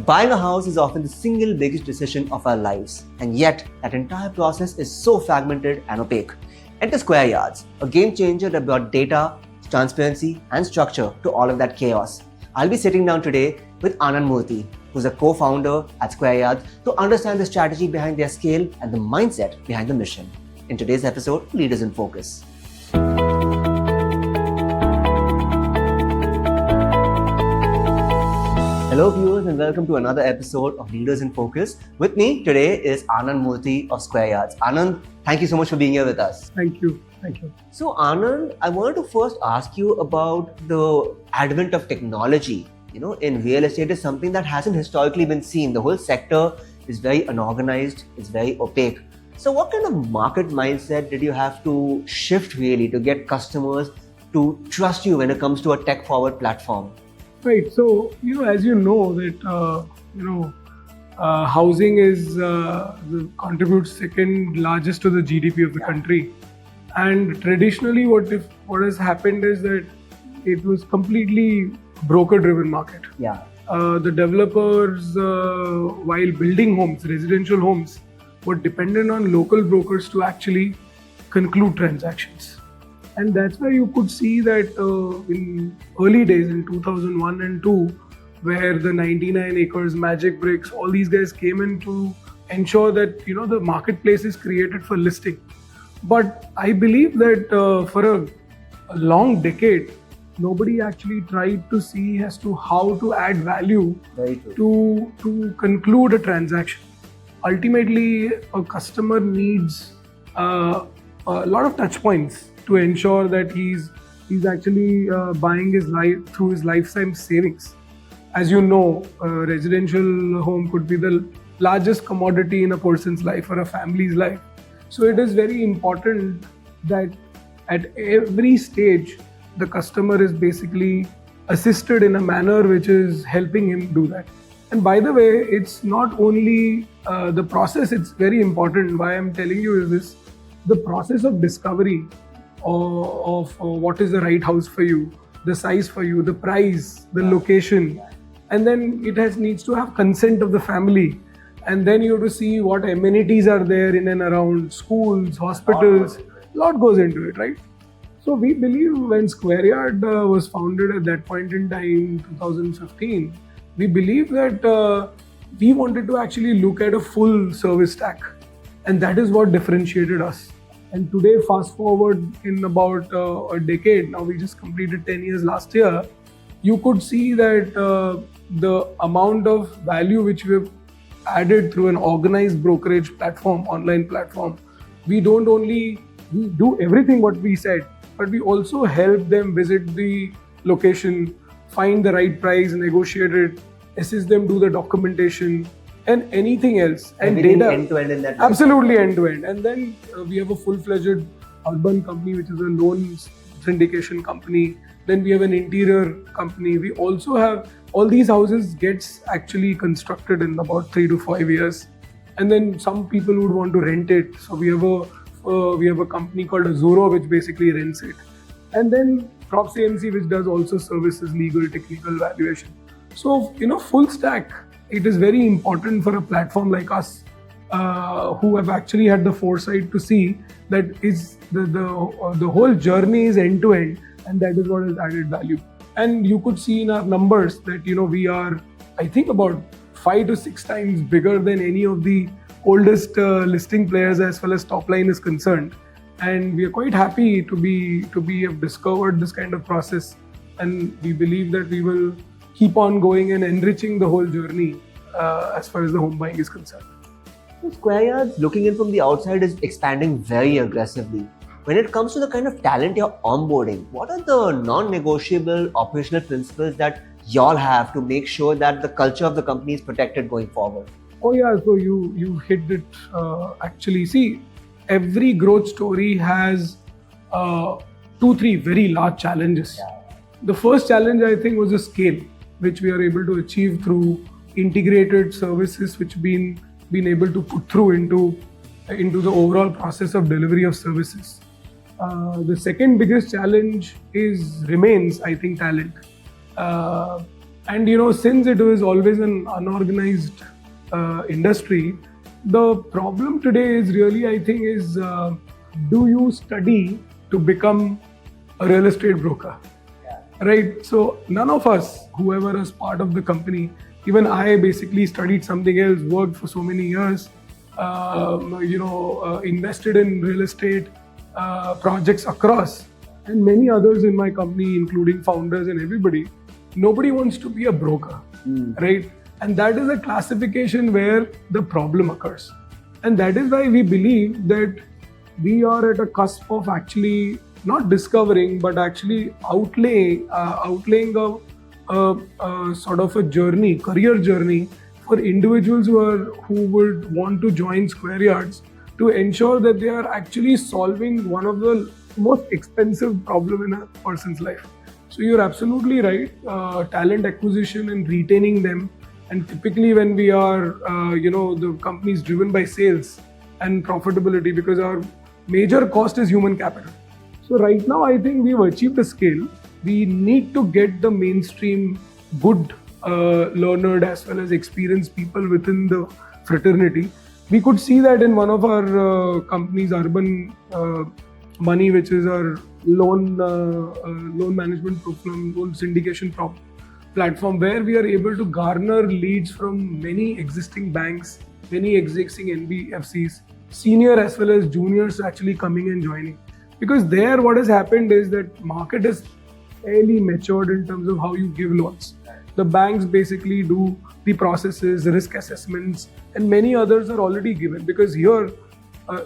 Buying a house is often the single biggest decision of our lives, and yet that entire process is so fragmented and opaque. Enter Square Yards, a game changer that brought data, transparency, and structure to all of that chaos. I'll be sitting down today with Anand Moorthy, who's a co-founder at Square Yards, to understand the strategy behind their scale and the mindset behind the mission. In today's episode, Leaders in Focus. Hello viewers and welcome to another episode of Leaders in Focus. With me today is Anand Moorthy of Square Yards. Anand, thank you so much for being here with us. Thank you. So Anand, I wanted to first ask you about the advent of technology. In real estate is something that hasn't historically been seen. The whole sector is very unorganized, it's very opaque. So what kind of market mindset did you have to shift really to get customers to trust you when it comes to a tech-forward platform? Right. So, as you know that, housing is contributes second largest to the GDP of the country. And traditionally, what has happened is that it was completely broker-driven market. Yeah. The developers, while building homes, residential homes, were dependent on local brokers to actually conclude transactions. And that's why you could see that in early days in 2001 and 2, where the 99 acres, Magic Bricks, all these guys came in to ensure that the marketplace is created for listing. But I believe that for a long decade, nobody actually tried to see as to how to add value to conclude a transaction. Ultimately, a customer needs a lot of touch points to ensure that he's actually buying his life through his lifetime savings. As you know, a residential home could be the largest commodity in a person's life or a family's life. So it is very important that at every stage, the customer is basically assisted in a manner which is helping him do that. And by the way, it's not only the process, it's very important. Why I'm telling you is this: the process of discovery of what is the right house for you, the size for you, the price, the location, and then it needs to have consent of the family, and then you have to see what amenities are there in and around schools, hospitals. A lot goes into it, right? So we believe when Square Yard was founded at that point in time, 2015, we believe that we wanted to actually look at a full service stack, and that is what differentiated us. And today, fast forward in about a decade, now we just completed 10 years last year, you could see that the amount of value which we've added through an organized brokerage platform, online platform, we do everything what we said, but we also help them visit the location, find the right price, negotiate it, assist them do the documentation, and anything else, and everything data end-to-end in that. Absolutely end-to-end. And then we have a full-fledged urban company, which is a loan syndication company. Then we have an interior company. We also have all these houses gets actually constructed in about 3 to 5 years. And then some people would want to rent it. So we have a company called Azuro, which basically rents it. And then PropTech, which does also services, legal, technical, valuation. So, full stack. It is very important for a platform like us who have actually had the foresight to see that is the whole journey is end to end, and that is what has added value. And you could see in our numbers that we are, I think, about 5 to 6 times bigger than any of the oldest listing players as far as top line is concerned. And we are quite happy to have discovered this kind of process, and we believe that we will keep on going and enriching the whole journey as far as the home buying is concerned. So Square Yards, looking in from the outside, is expanding very aggressively. When it comes to the kind of talent you're onboarding, what are the non-negotiable operational principles that y'all have to make sure that the culture of the company is protected going forward? Oh yeah, so you hit it. Actually, see, every growth story has 2-3 very large challenges. Yeah. The first challenge, I think, was the scale, which we are able to achieve through integrated services, which been able to put through into the overall process of delivery of services. The second biggest challenge remains, I think, talent. And since it was always an unorganized industry, the problem today is really, I think, is do you study to become a real estate broker? Right? So none of us, whoever is part of the company, even I basically studied something else, worked for so many years, invested in real estate projects across, and many others in my company, including founders and everybody. Nobody wants to be a broker, right? And that is a classification where the problem occurs. And that is why we believe that we are at a cusp of actually not discovering, but actually outlaying a sort of a journey, career journey for individuals who would want to join Square Yards to ensure that they are actually solving one of the most expensive problem in a person's life. So you're absolutely right. Talent acquisition and retaining them, and typically when we are, the company is driven by sales and profitability, because our major cost is human capital. So right now, I think we've achieved a scale. We need to get the mainstream good learned as well as experienced people within the fraternity. We could see that in one of our companies, Urban Money, which is our loan management platform, loan syndication platform, where we are able to garner leads from many existing banks, many existing NBFCs, senior as well as juniors actually coming and joining. Because there what has happened is that market is fairly matured in terms of how you give loans. The banks basically do the processes, risk assessments, and many others are already given, because here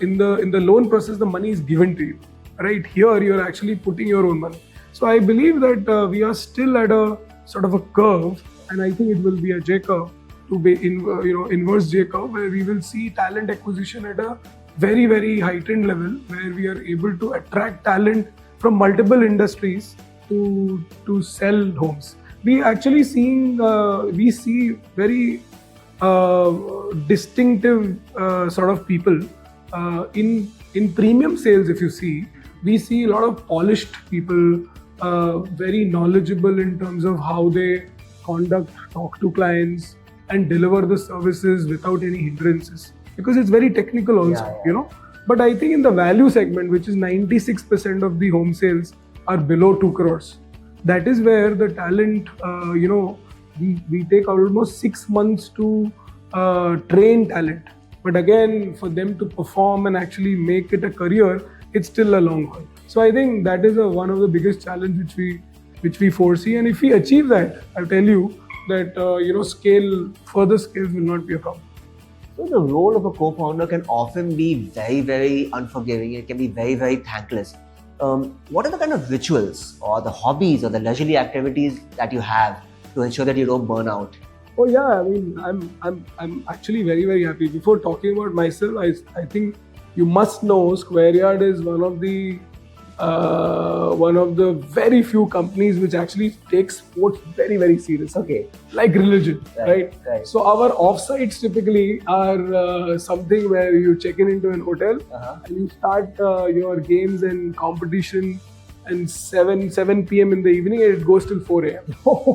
in the loan process the money is given to you. Right here you're actually putting your own money. So I believe that we are still at a sort of a curve, and I think it will be a J curve, to be inverse J curve, where we will see talent acquisition at a very, very heightened level, where we are able to attract talent from multiple industries to sell homes. We actually we see very distinctive sort of people in premium sales. If you see, we see a lot of polished people, very knowledgeable in terms of how they talk to clients and deliver the services without any hindrances, because it's very technical also, But I think in the value segment, which is 96% of the home sales are below 2 crores, that is where the talent, we take almost 6 months to train talent. But again, for them to perform and actually make it a career, it's still a long haul. So I think that is one of the biggest challenges which we foresee. And if we achieve that, I'll tell you that further scales will not be a problem. So the role of a co-founder can often be very, very unforgiving. It can be very, very thankless. What are the kind of rituals or the hobbies or the leisurely activities that you have to ensure that you don't burn out? Oh yeah, I mean, I'm actually very, very happy. Before talking about myself, I think you must know Square Yard is one of the very few companies which actually takes sports very, very serious. Okay. Like religion, right? So our offsites typically are something where you check into an hotel and you start your games and competition and 7 p.m. in the evening, and it goes till 4 a.m.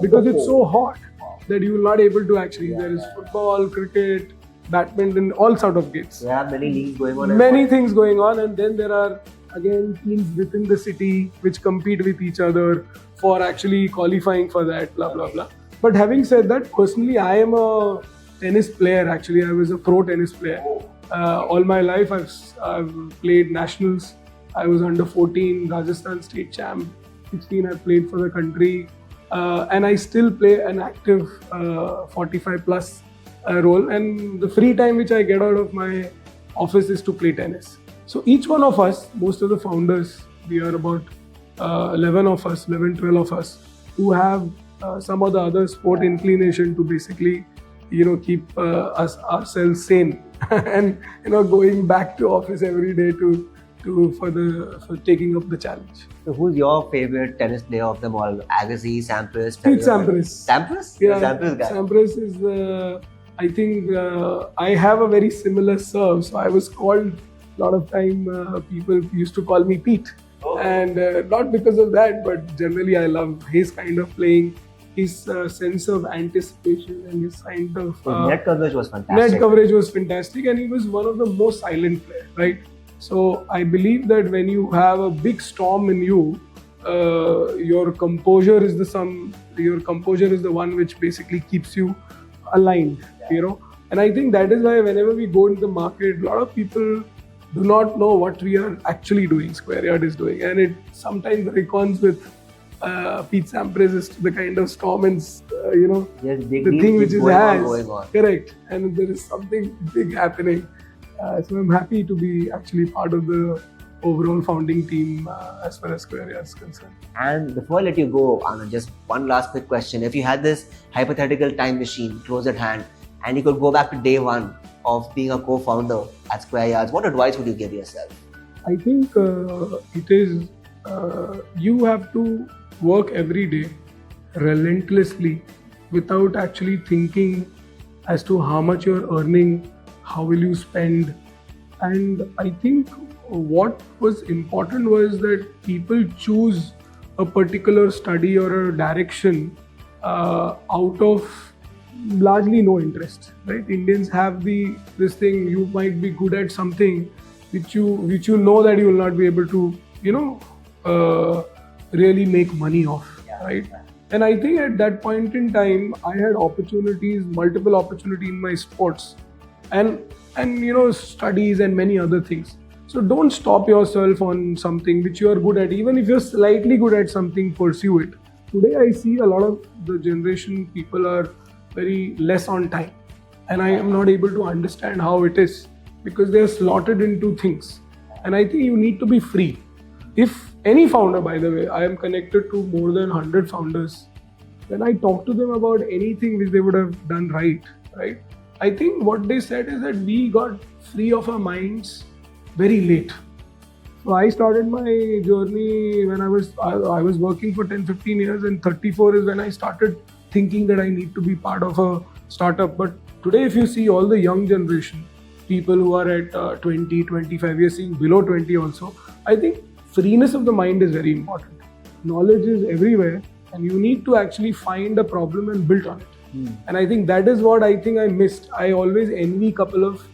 because it's so hot that you will not able to actually. There is football, cricket, badminton, all sort of games. There are many leagues going on. Many things going on, and then there are again teams within the city which compete with each other for actually qualifying for that, blah blah blah. But having said that, personally, I am a tennis player. Actually, I was a pro tennis player. All my life, I've played nationals. I was under 14 Rajasthan state champ. 16, I played for the country, and I still play an active 45 plus role. And the free time which I get out of my office is to play tennis. So each one of us, most of the founders, we are about 12 of us, who have some of the other sport inclination to basically, keep ourselves sane and going back to office every day for taking up the challenge. So who's your favorite tennis player of them all? Agassi, Sampras? It's Sampras. Sampras? Yeah, Sampras guy. Sampras is I think I have a very similar serve. So I was called, a lot of time people used to call me Pete. And not because of that, but generally I love his kind of playing. his sense of anticipation and his kind of His net coverage was fantastic. net coverage was fantastic, and he was one of the most silent players, right? So I believe that when you have a big storm in you, your composure is the one which basically keeps you aligned, you know. And I think that is why whenever we go into the market, a lot of people do not know what we are actually doing, Square Yard is doing, and it sometimes reckons with Pete Sampras to the kind of storm and Yes, the thing which is going on. correct, and there is something big happening. So I'm happy to be actually part of the overall founding team as far as Square Yard is concerned. And before I let you go, Anand, just one last quick question. If you had this hypothetical time machine close at hand and you could go back to day one of being a co-founder at Square Yards, what advice would you give yourself? I think it is you have to work every day relentlessly without actually thinking as to how much you're earning, how will you spend. And I think what was important was that people choose a particular study or a direction out of largely no interest, right? Indians have this thing, you might be good at something which you know that you will not be able to really make money off, right? And I think at that point in time I had multiple opportunities in my sports and studies and many other things. So don't stop yourself on something which you are good at. Even if you're slightly good at something, pursue it. Today I see a lot of the generation people are very less on time, and I am not able to understand how it is, because they are slotted into things. And I think you need to be free. If any founder, by the way, I am connected to more than 100 founders, when I talk to them about anything which they would have done right, I think what they said is that we got free of our minds very late. So I started my journey when I was working for 10-15 years, and 34 is when I started thinking that I need to be part of a startup. But today, if you see all the young generation, people who are at 20, 25, we are seeing below 20 also, I think freeness of the mind is very important. Knowledge is everywhere, and you need to actually find a problem and build on it. And I think that is what I think I missed. I always envy a couple of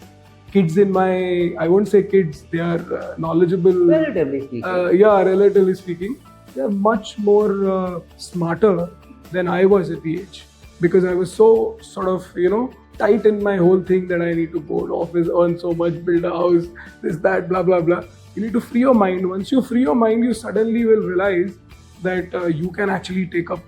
kids in my, I won't say kids, they are knowledgeable. Relatively speaking. Relatively speaking. They are much more smarter than I was at the age. Because I was so sort of, tight in my whole thing that I need to go to office, earn so much, build a house, this, that, blah, blah, blah. You need to free your mind. Once you free your mind, you suddenly will realize that you can actually take up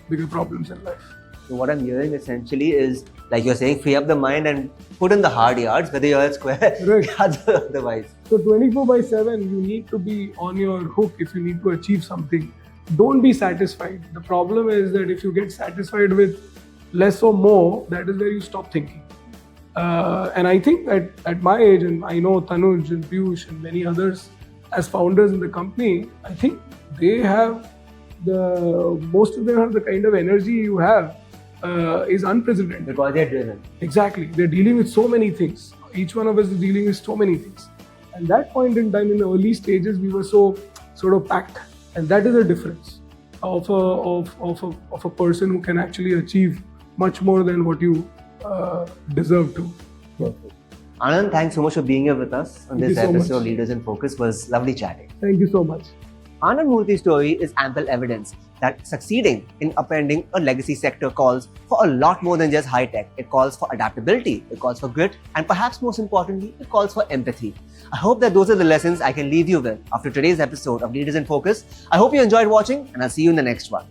bigger problems in life. So what I'm hearing essentially is, like you're saying, free up the mind and put in the hard yards, whether you're at Square Yards or otherwise. So 24/7, you need to be on your hook if you need to achieve something. Don't be satisfied. The problem is that if you get satisfied with less or more, that is where you stop thinking. And I think that at my age, and I know Tanuj and Piyush and many others as founders in the company, I think they have most of them have the kind of energy you have is unprecedented. Because they're driven. Exactly. They're dealing with so many things. Each one of us is dealing with so many things. And that point in time, in the early stages, we were so sort of packed. And that is a difference of a person who can actually achieve much more than what you deserve to. Perfect. Anand, thanks so much for being here with us on this episode of Leaders in Focus. It was lovely chatting. Thank you so much. Anand Moorthy's story is ample evidence that succeeding in upending a legacy sector calls for a lot more than just high tech. It calls for adaptability, it calls for grit, and perhaps most importantly, it calls for empathy. I hope that those are the lessons I can leave you with after today's episode of Leaders in Focus. I hope you enjoyed watching, and I'll see you in the next one.